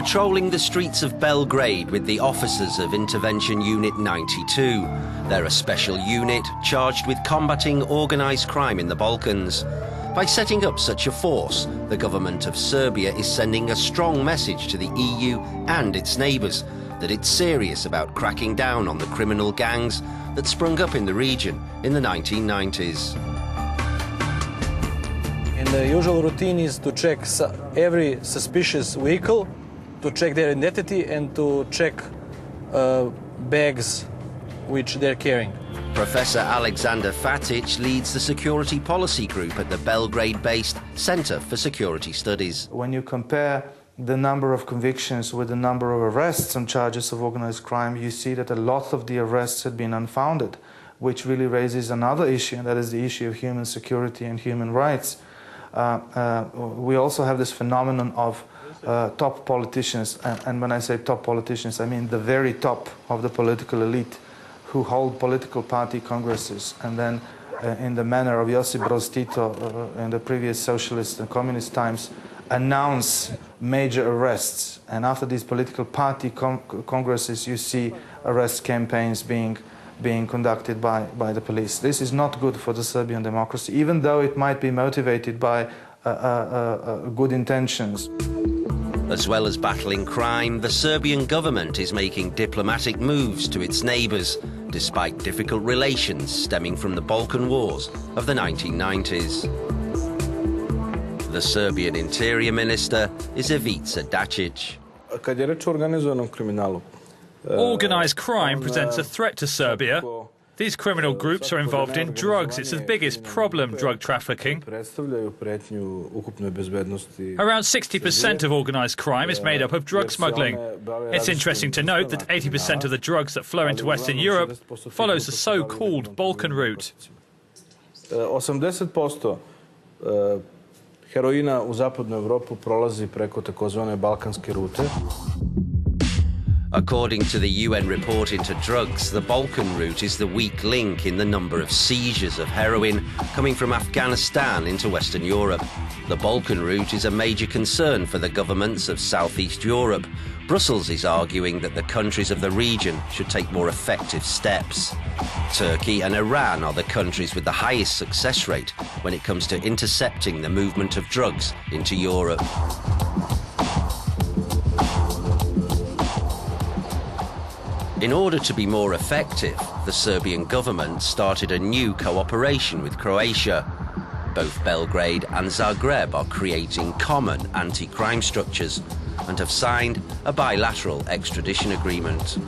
patrolling the streets of Belgrade with the officers of Intervention Unit 92. They're a special unit charged with combating organised crime in the Balkans. By setting up such a force, the government of Serbia is sending a strong message to the EU and its neighbours that it's serious about cracking down on the criminal gangs that sprung up in the region in the 1990s. And the usual routine is to check every suspicious vehicle, to check their identity and to check bags which they're carrying. Professor Alexander Fatic leads the security policy group at the Belgrade-based Centre for Security Studies. When you compare the number of convictions with the number of arrests on charges of organised crime, you see that a lot of the arrests had been unfounded, which really raises another issue, and that is the issue of human security and human rights. We also have this phenomenon of top politicians, and when I say top politicians, I mean the very top of the political elite, who hold political party congresses, and then in the manner of Josip Broz Tito in the previous socialist and communist times, announce major arrests. And after these political party congresses, you see arrest campaigns being conducted by the police. This is not good for the Serbian democracy, even though it might be motivated by good intentions. As well as battling crime, the Serbian government is making diplomatic moves to its neighbours, despite difficult relations stemming from the Balkan Wars of the 1990s. The Serbian Interior Minister is Ivica Dačić. Organised crime presents a threat to Serbia. These criminal groups are involved in drugs. It's the biggest problem, drug trafficking. Around 60% of organised crime is made up of drug smuggling. It's interesting to note that 80% of the drugs that flow into Western Europe follows the so-called Balkan route. 80% heroina u zapadnu Evropu prolazi preko takozvane balkanske rute. According to the UN report into drugs, the Balkan route is the weak link in the number of seizures of heroin coming from Afghanistan into Western Europe. The Balkan route is a major concern for the governments of Southeast Europe. Brussels is arguing that the countries of the region should take more effective steps. Turkey and Iran are the countries with the highest success rate when it comes to intercepting the movement of drugs into Europe. In order to be more effective, the Serbian government started a new cooperation with Croatia. Both Belgrade and Zagreb are creating common anti-crime structures and have signed a bilateral extradition agreement.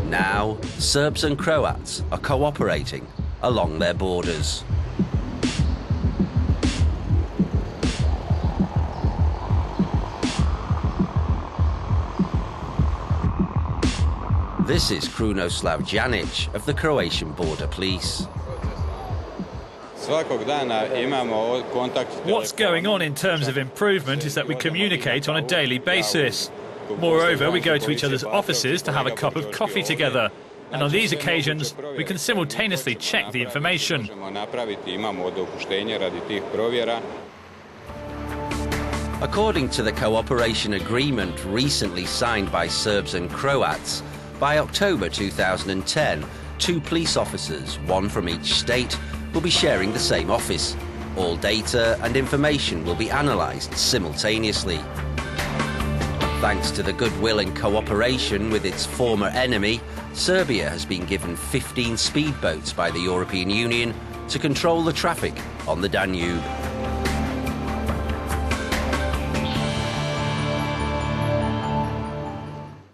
Now, Serbs and Croats are cooperating along their borders. This is Krunoslav Janic of the Croatian Border Police. What's going on in terms of improvement is that we communicate on a daily basis. Moreover, we go to each other's offices to have a cup of coffee together. And on these occasions, we can simultaneously check the information. According to the cooperation agreement recently signed by Serbs and Croats, by October 2010, 2 police officers, one from each state, will be sharing the same office. All data and information will be analysed simultaneously. Thanks to the goodwill and cooperation with its former enemy, Serbia has been given 15 speedboats by the European Union to control the traffic on the Danube.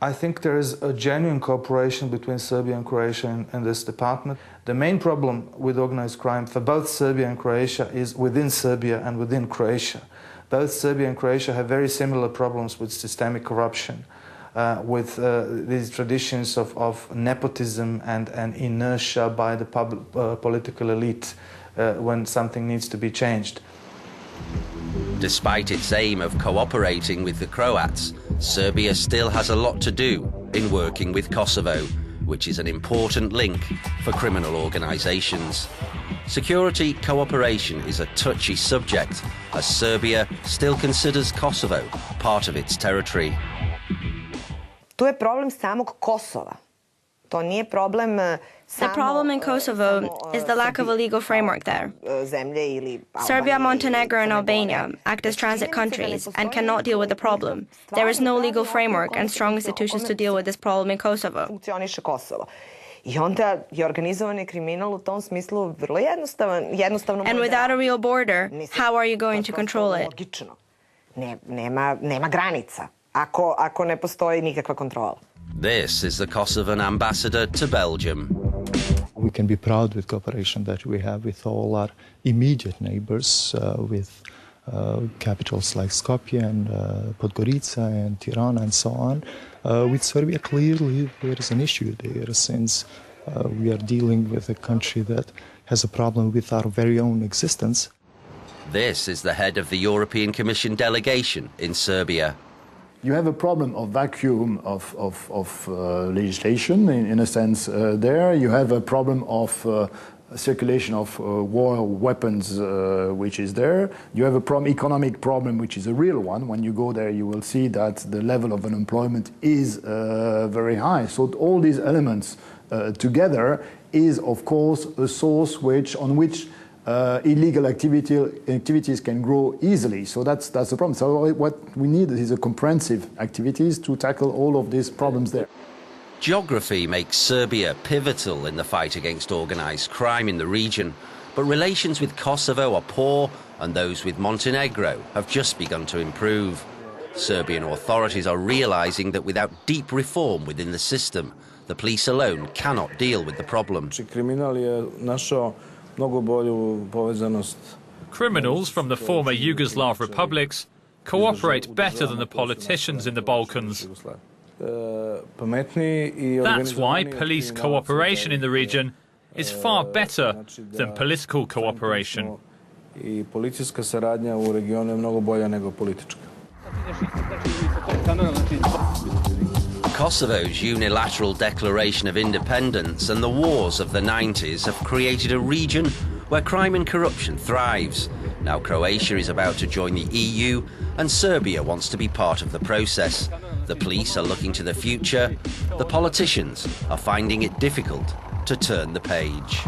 I think there is a genuine cooperation between Serbia and Croatia in this department. The main problem with organised crime for both Serbia and Croatia is within Serbia and within Croatia. Both Serbia and Croatia have very similar problems with systemic corruption, with these traditions of nepotism and inertia by the political elite when something needs to be changed. Despite its aim of cooperating with the Croats, Serbia still has a lot to do in working with Kosovo, which is an important link for criminal organisations. Security cooperation is a touchy subject, as Serbia still considers Kosovo part of its territory. To je problem samog Kosova. To nije problem The problem in Kosovo is the lack of a legal framework there. Serbia, Montenegro and Albania act as transit countries and cannot deal with the problem. There is no legal framework and strong institutions to deal with this problem in Kosovo. Funkcioniše Kosovo. I onda je organizovani kriminal u tom smislu vrlo jednostavno. And without a real border, how are you going to control it? Logično. Nema granica ako ne postoji nikakva kontrola. This is the Kosovan ambassador to Belgium. We can be proud with cooperation that we have with all our immediate neighbours, with capitals like Skopje and Podgorica and Tirana and so on. With Serbia, clearly there is an issue there, since we are dealing with a country that has a problem with our very own existence. This is the head of the European Commission delegation in Serbia. You have a problem of vacuum of legislation, in a sense, there. You have a problem of circulation of war weapons, which is there. You have a economic problem, which is a real one. When you go there, you will see that the level of unemployment is very high. So all these elements together is, of course, a source on which illegal activities can grow easily. So that's the problem. So what we need is a comprehensive activities to tackle all of these problems there. Geography makes Serbia pivotal in the fight against organised crime in the region, but relations with Kosovo are poor and those with Montenegro have just begun to improve. Serbian authorities are realising that without deep reform within the system, the police alone cannot deal with the problem. Criminals from the former Yugoslav republics cooperate better than the politicians in the Balkans. That's why police cooperation in the region is far better than political cooperation. Kosovo's unilateral declaration of independence and the wars of the 90s have created a region where crime and corruption thrives. Now Croatia is about to join the EU and Serbia wants to be part of the process. The police are looking to the future. The politicians are finding it difficult to turn the page.